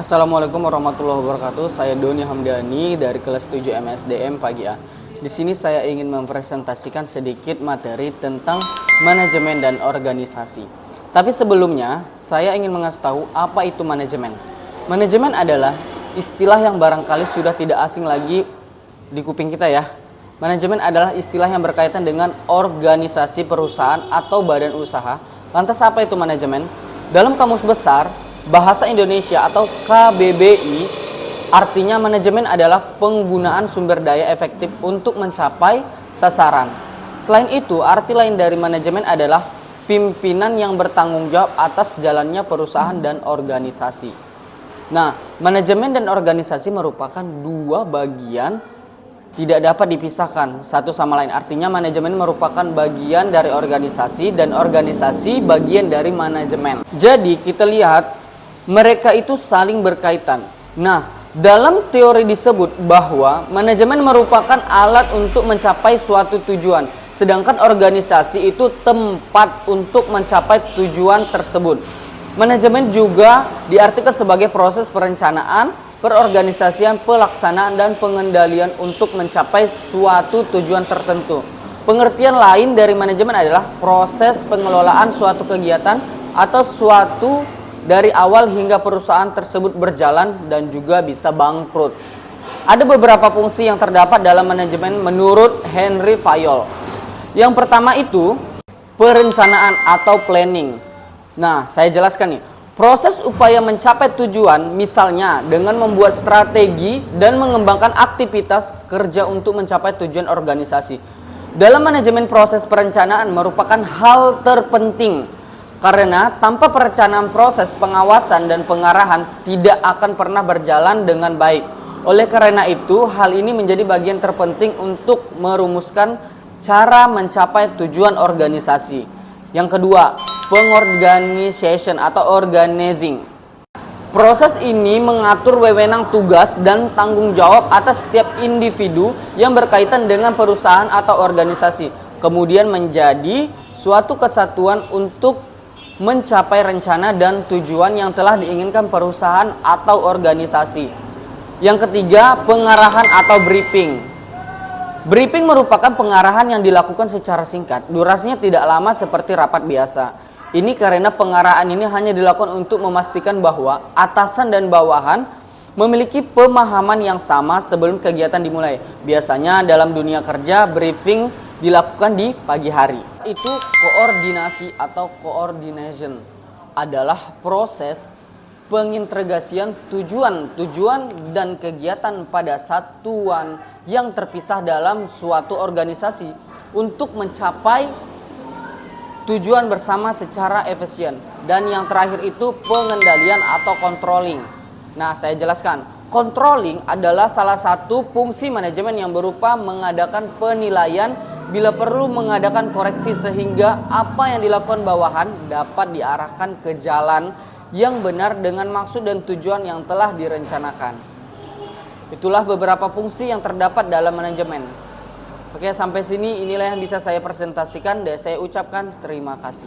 Assalamualaikum warahmatullahi wabarakatuh. Saya Doni Hamdani dari kelas 7 MSDM Pagi A. Di sini saya ingin mempresentasikan sedikit materi tentang manajemen dan organisasi. Tapi sebelumnya, saya ingin mengasih tahu apa itu manajemen. Manajemen adalah istilah yang barangkali sudah tidak asing lagi di kuping kita ya. Manajemen adalah istilah yang berkaitan dengan organisasi perusahaan atau badan usaha. Lantas apa itu manajemen? Dalam Kamus Besar Bahasa Indonesia atau KBBI, artinya manajemen adalah penggunaan sumber daya efektif untuk mencapai sasaran. Selain itu, arti lain dari manajemen adalah pimpinan yang bertanggung jawab atas jalannya perusahaan dan organisasi. Nah, manajemen dan organisasi merupakan dua bagian tidak dapat dipisahkan satu sama lain. Artinya manajemen merupakan bagian dari organisasi dan organisasi bagian dari manajemen. Jadi kita lihat mereka itu saling berkaitan. Nah, dalam teori disebut bahwa manajemen merupakan alat untuk mencapai suatu tujuan, sedangkan organisasi itu tempat untuk mencapai tujuan tersebut. Manajemen juga diartikan sebagai proses perencanaan, perorganisasian, pelaksanaan, dan pengendalian untuk mencapai suatu tujuan tertentu. Pengertian lain dari manajemen adalah proses pengelolaan suatu kegiatan atau suatu dari awal hingga perusahaan tersebut berjalan dan juga bisa bangkrut. Ada beberapa fungsi yang terdapat dalam manajemen menurut Henry Fayol. Yang pertama itu perencanaan atau planning. Nah, saya jelaskan nih. Proses upaya mencapai tujuan misalnya dengan membuat strategi dan mengembangkan aktivitas kerja untuk mencapai tujuan organisasi. Dalam manajemen, proses perencanaan merupakan hal terpenting. Karena tanpa perencanaan, proses pengawasan dan pengarahan tidak akan pernah berjalan dengan baik. Oleh karena itu, hal ini menjadi bagian terpenting untuk merumuskan cara mencapai tujuan organisasi. Yang kedua, pengorganisation atau organizing. Proses ini mengatur wewenang tugas dan tanggung jawab atas setiap individu yang berkaitan dengan perusahaan atau organisasi. Kemudian menjadi suatu kesatuan untuk mencapai rencana dan tujuan yang telah diinginkan perusahaan atau organisasi. Yang ketiga, pengarahan atau briefing. Briefing merupakan pengarahan yang dilakukan secara singkat. Durasinya tidak lama seperti rapat biasa. Ini karena pengarahan ini hanya dilakukan untuk memastikan bahwa atasan dan bawahan memiliki pemahaman yang sama sebelum kegiatan dimulai. Biasanya dalam dunia kerja, briefing dilakukan di pagi hari. Itu koordinasi atau coordination adalah proses pengintegrasian tujuan dan kegiatan pada satuan yang terpisah dalam suatu organisasi untuk mencapai tujuan bersama secara efisien. Dan yang terakhir itu pengendalian atau controlling. Nah, saya jelaskan. Controlling adalah salah satu fungsi manajemen yang berupa mengadakan penilaian, bila perlu mengadakan koreksi sehingga apa yang dilakukan bawahan dapat diarahkan ke jalan yang benar dengan maksud dan tujuan yang telah direncanakan. Itulah beberapa fungsi yang terdapat dalam manajemen. Oke, sampai sini inilah yang bisa saya presentasikan dan saya ucapkan terima kasih.